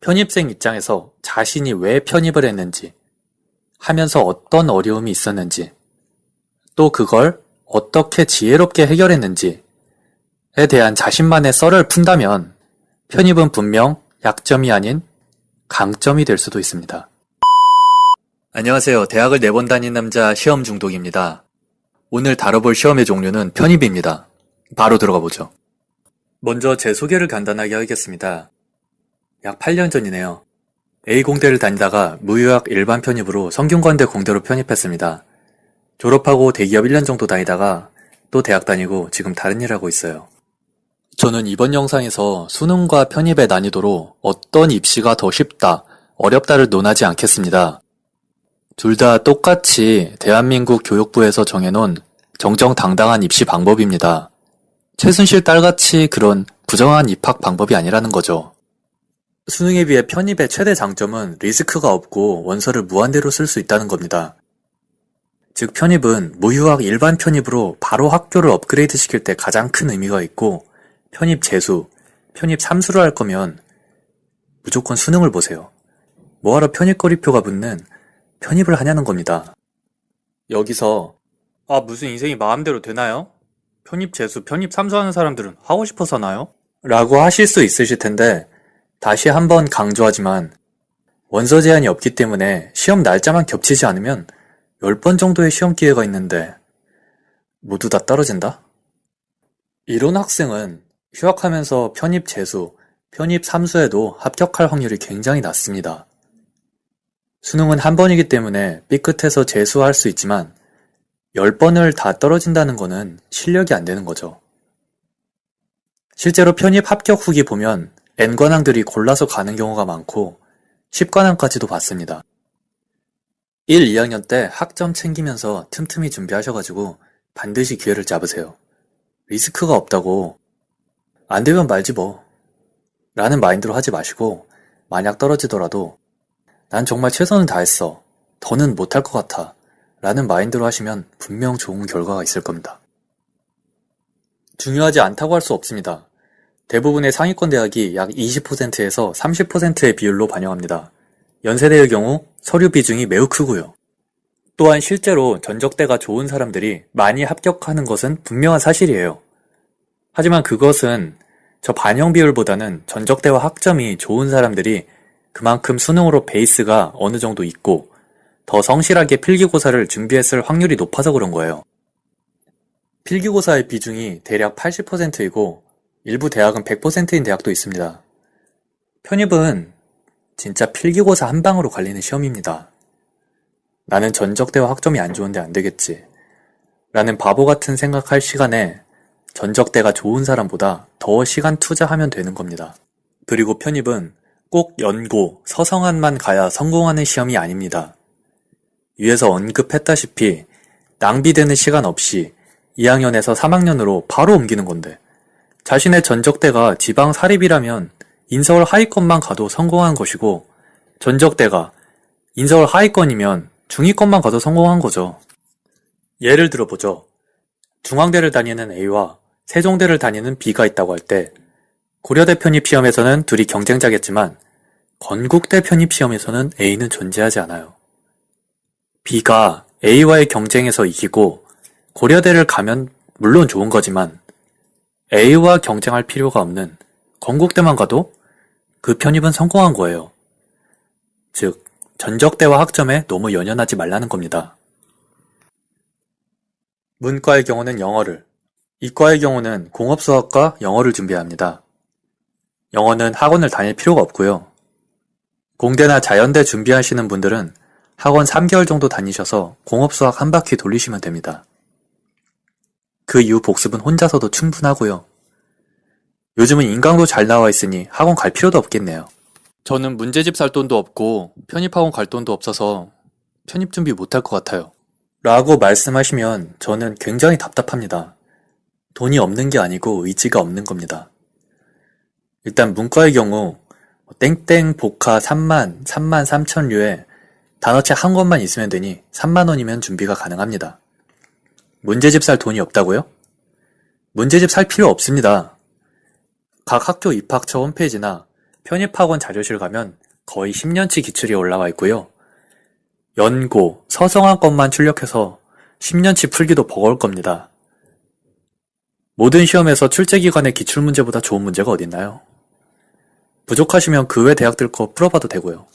편입생 입장에서 자신이 왜 편입을 했는지, 하면서 어떤 어려움이 있었는지, 또 그걸 어떻게 지혜롭게 해결했는지에 대한 자신만의 썰을 푼다면 편입은 분명 약점이 아닌 강점이 될 수도 있습니다. 안녕하세요. 대학을 4번 다닌 남자 시험 중독입니다. 오늘 다뤄볼 시험의 종류는 편입입니다. 바로 들어가 보죠. 먼저 제 소개를 간단하게 하겠습니다. 약 8년 전이네요. A공대를 다니다가 무유학 일반 편입으로 성균관대 공대로 편입했습니다. 졸업하고 대기업 1년 정도 다니다가 또 대학 다니고 지금 다른 일 하고 있어요. 저는 이번 영상에서 수능과 편입의 난이도로 어떤 입시가 더 쉽다, 어렵다를 논하지 않겠습니다. 둘 다 똑같이 대한민국 교육부에서 정해놓은 정정당당한 입시 방법입니다. 최순실 딸같이 그런 부정한 입학 방법이 아니라는 거죠. 수능에 비해 편입의 최대 장점은 리스크가 없고 원서를 무한대로 쓸 수 있다는 겁니다. 즉 편입은 무유학 일반 편입으로 바로 학교를 업그레이드 시킬 때 가장 큰 의미가 있고, 편입 재수, 편입 삼수를 할 거면 무조건 수능을 보세요. 뭐하러 편입거리표가 붙는 편입을 하냐는 겁니다. 여기서 무슨 인생이 마음대로 되나요? 편입 재수, 편입 삼수 하는 사람들은 하고 싶어서 하나요? 라고 하실 수 있으실 텐데, 다시 한번 강조하지만 원서 제한이 없기 때문에 시험 날짜만 겹치지 않으면 10번 정도의 시험 기회가 있는데 모두 다 떨어진다? 이런 학생은 휴학하면서 편입 재수, 편입 삼수에도 합격할 확률이 굉장히 낮습니다. 수능은 한 번이기 때문에 삐끗해서 재수할 수 있지만 10번을 다 떨어진다는 거는 실력이 안 되는 거죠. 실제로 편입 합격 후기 보면 N관왕들이 골라서 가는 경우가 많고 10관왕까지도 봤습니다. 1, 2학년 때 학점 챙기면서 틈틈이 준비하셔가지고 반드시 기회를 잡으세요. 리스크가 없다고 안 되면 말지 뭐 라는 마인드로 하지 마시고, 만약 떨어지더라도 난 정말 최선을 다했어, 더는 못할 것 같아 라는 마인드로 하시면 분명 좋은 결과가 있을 겁니다. 중요하지 않다고 할 수 없습니다. 대부분의 상위권 대학이 약 20%에서 30%의 비율로 반영합니다. 연세대의 경우 서류 비중이 매우 크고요. 또한 실제로 전적대가 좋은 사람들이 많이 합격하는 것은 분명한 사실이에요. 하지만 그것은 저 반영 비율보다는 전적대와 학점이 좋은 사람들이 그만큼 수능으로 베이스가 어느 정도 있고 더 성실하게 필기고사를 준비했을 확률이 높아서 그런 거예요. 필기고사의 비중이 대략 80%이고 일부 대학은 100%인 대학도 있습니다. 편입은 진짜 필기고사 한 방으로 갈리는 시험입니다. 나는 전적대와 학점이 안 좋은데 안 되겠지 라는 바보 같은 생각할 시간에 전적대가 좋은 사람보다 더 시간 투자하면 되는 겁니다. 그리고 편입은 꼭 연고, 서성한만 가야 성공하는 시험이 아닙니다. 위에서 언급했다시피 낭비되는 시간 없이 2학년에서 3학년으로 바로 옮기는 건데, 자신의 전적대가 지방 사립이라면 인서울 하위권만 가도 성공한 것이고, 전적대가 인서울 하위권이면 중위권만 가도 성공한 거죠. 예를 들어보죠. 중앙대를 다니는 A와 세종대를 다니는 B가 있다고 할 때 고려대 편입 시험에서는 둘이 경쟁자겠지만 건국대 편입 시험에서는 A는 존재하지 않아요. B가 A와의 경쟁에서 이기고 고려대를 가면 물론 좋은 거지만 A와 경쟁할 필요가 없는 건국대만 가도 그 편입은 성공한 거예요. 즉, 전적대와 학점에 너무 연연하지 말라는 겁니다. 문과의 경우는 영어를, 이과의 경우는 공업수학과 영어를 준비해야 합니다. 영어는 학원을 다닐 필요가 없고요. 공대나 자연대 준비하시는 분들은 학원 3개월 정도 다니셔서 공업수학 한 바퀴 돌리시면 됩니다. 그 이후 복습은 혼자서도 충분하고요. 요즘은 인강도 잘 나와 있으니 학원 갈 필요도 없겠네요. 저는 문제집 살 돈도 없고 편입학원 갈 돈도 없어서 편입 준비 못할 것 같아요 라고 말씀하시면 저는 굉장히 답답합니다. 돈이 없는 게 아니고 의지가 없는 겁니다. 일단 문과의 경우 땡땡 복화 3만 3천류에 단어책 한 권만 있으면 되니 3만원이면 준비가 가능합니다. 문제집 살 돈이 없다고요? 문제집 살 필요 없습니다. 각 학교 입학처 홈페이지나 편입학원 자료실 가면 거의 10년치 기출이 올라와 있고요. 연고, 서성한 것만 출력해서 10년치 풀기도 버거울 겁니다. 모든 시험에서 출제기간의 기출문제보다 좋은 문제가 어딨나요? 부족하시면 그 외 대학들 거 풀어봐도 되고요.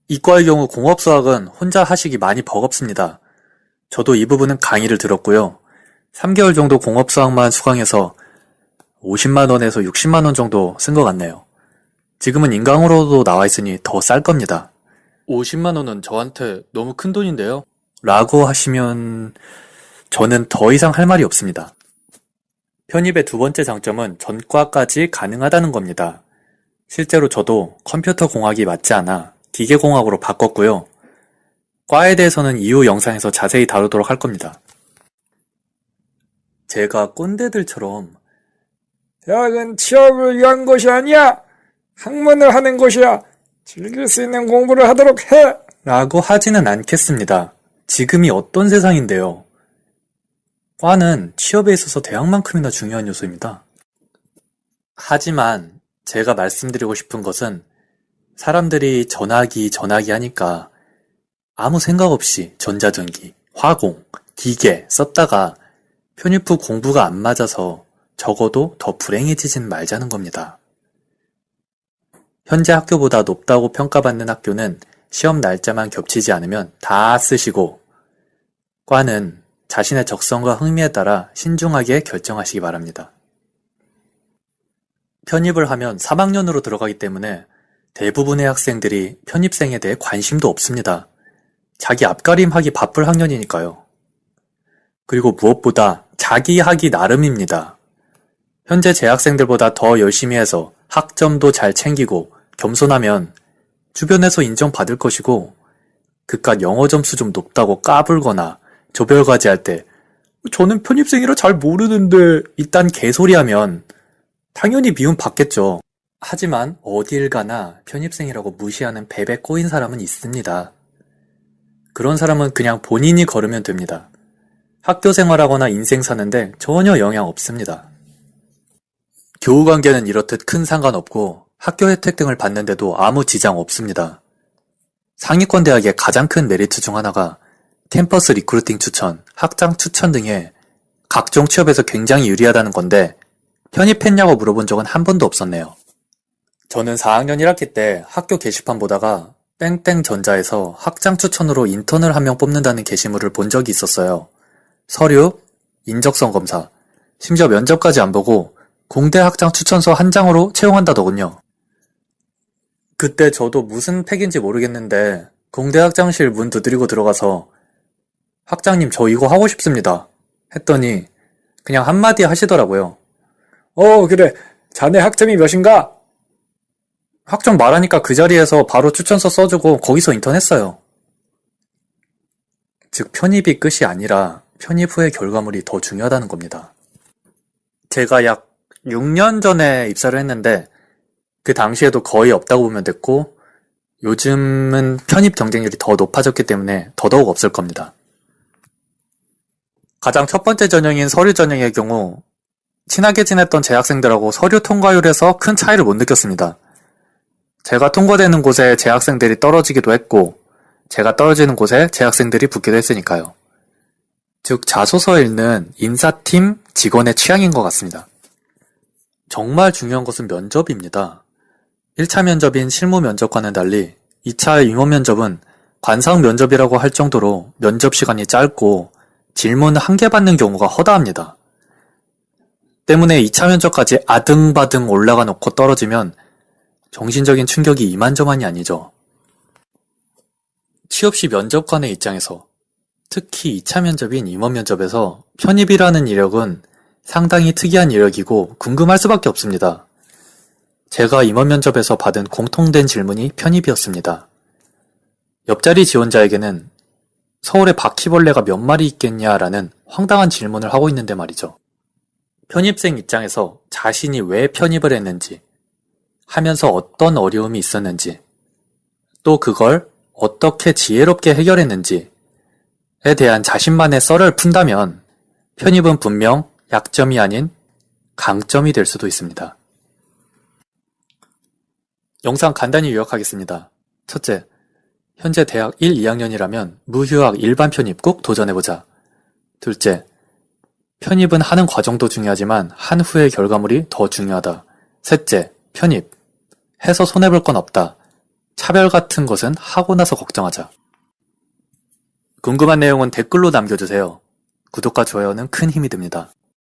이과의 경우 공업수학은 혼자 하시기 많이 버겁습니다. 저도 이 부분은 강의를 들었고요. 3개월 정도 공업수학만 수강해서 50만원에서 60만원 정도 쓴 것 같네요. 지금은 인강으로도 나와 있으니 더 쌀 겁니다. 50만원은 저한테 너무 큰 돈인데요? 라고 하시면 저는 더 이상 할 말이 없습니다. 편입의 두 번째 장점은 전과까지 가능하다는 겁니다. 실제로 저도 컴퓨터 공학이 맞지 않아 기계공학으로 바꿨고요. 과에 대해서는 이후 영상에서 자세히 다루도록 할 겁니다. 제가 꼰대들처럼 대학은 취업을 위한 것이 아니야. 학문을 하는 곳이야. 즐길 수 있는 공부를 하도록 해. 라고 하지는 않겠습니다. 지금이 어떤 세상인데요. 과는 취업에 있어서 대학만큼이나 중요한 요소입니다. 하지만 제가 말씀드리고 싶은 것은 사람들이 전화기 하니까 아무 생각 없이 전자전기, 화공, 기계 썼다가 편입 후 공부가 안 맞아서 적어도 더 불행해지진 말자는 겁니다. 현재 학교보다 높다고 평가받는 학교는 시험 날짜만 겹치지 않으면 다 쓰시고 과는 자신의 적성과 흥미에 따라 신중하게 결정하시기 바랍니다. 편입을 하면 3학년으로 들어가기 때문에 대부분의 학생들이 편입생에 대해 관심도 없습니다. 자기 앞가림하기 바쁠 학년이니까요. 그리고 무엇보다 자기 하기 나름입니다. 현재 재학생들보다 더 열심히 해서 학점도 잘 챙기고 겸손하면 주변에서 인정받을 것이고 그깟 영어 점수 좀 높다고 까불거나 조별과제 할 때 저는 편입생이라 잘 모르는데 이딴 개소리하면 당연히 미움 받겠죠. 하지만 어딜 가나 편입생이라고 무시하는 벨에 꼬인 사람은 있습니다. 그런 사람은 그냥 본인이 걸으면 됩니다. 학교 생활하거나 인생 사는데 전혀 영향 없습니다. 교우관계는 이렇듯 큰 상관없고 학교 혜택 등을 받는데도 아무 지장 없습니다. 상위권 대학의 가장 큰 메리트 중 하나가 캠퍼스 리크루팅 추천, 학장 추천 등의 각종 취업에서 굉장히 유리하다는 건데 편입했냐고 물어본 적은 한 번도 없었네요. 저는 4학년 1학기 때 학교 게시판 보다가 땡땡전자에서 학장 추천으로 인턴을 한 명 뽑는다는 게시물을 본 적이 있었어요. 서류, 인적성 검사, 심지어 면접까지 안 보고 공대 학장 추천서 한 장으로 채용한다더군요. 그때 저도 무슨 팩인지 모르겠는데 공대 학장실 문 두드리고 들어가서 학장님 저 이거 하고 싶습니다 했더니 그냥 한마디 하시더라고요. 그래. 자네 학점이 몇인가? 학점 말하니까 그 자리에서 바로 추천서 써주고 거기서 인턴했어요. 즉 편입이 끝이 아니라 편입 후의 결과물이 더 중요하다는 겁니다. 제가 약 6년 전에 입사를 했는데 그 당시에도 거의 없다고 보면 됐고 요즘은 편입 경쟁률이 더 높아졌기 때문에 더더욱 없을 겁니다. 가장 첫 번째 전형인 서류 전형의 경우 친하게 지냈던 재학생들하고 서류 통과율에서 큰 차이를 못 느꼈습니다. 제가 통과되는 곳에 재학생들이 떨어지기도 했고 제가 떨어지는 곳에 재학생들이 붙기도 했으니까요. 즉 자소서 읽는 인사팀 직원의 취향인 것 같습니다. 정말 중요한 것은 면접입니다. 1차 면접인 실무 면접과는 달리 2차 임원 면접은 관상 면접이라고 할 정도로 면접 시간이 짧고 질문 한 개 받는 경우가 허다합니다. 때문에 2차 면접까지 아등바등 올라가 놓고 떨어지면 정신적인 충격이 이만저만이 아니죠. 취업 시 면접관의 입장에서 특히 2차 면접인 임원 면접에서 편입이라는 이력은 상당히 특이한 이력이고 궁금할 수밖에 없습니다. 제가 임원 면접에서 받은 공통된 질문이 편입이었습니다. 옆자리 지원자에게는 서울에 바퀴벌레가 몇 마리 있겠냐라는 황당한 질문을 하고 있는데 말이죠. 편입생 입장에서 자신이 왜 편입을 했는지, 하면서 어떤 어려움이 있었는지, 또 그걸 어떻게 지혜롭게 해결했는지에 대한 자신만의 썰을 푼다면 편입은 분명 약점이 아닌 강점이 될 수도 있습니다. 영상 간단히 요약하겠습니다. 첫째, 현재 대학 1, 2학년이라면 무휴학 일반 편입 꼭 도전해보자. 둘째, 편입은 하는 과정도 중요하지만 한 후의 결과물이 더 중요하다. 셋째, 편입. 해서 손해볼 건 없다. 차별 같은 것은 하고 나서 걱정하자. 궁금한 내용은 댓글로 남겨주세요. 구독과 좋아요는 큰 힘이 됩니다.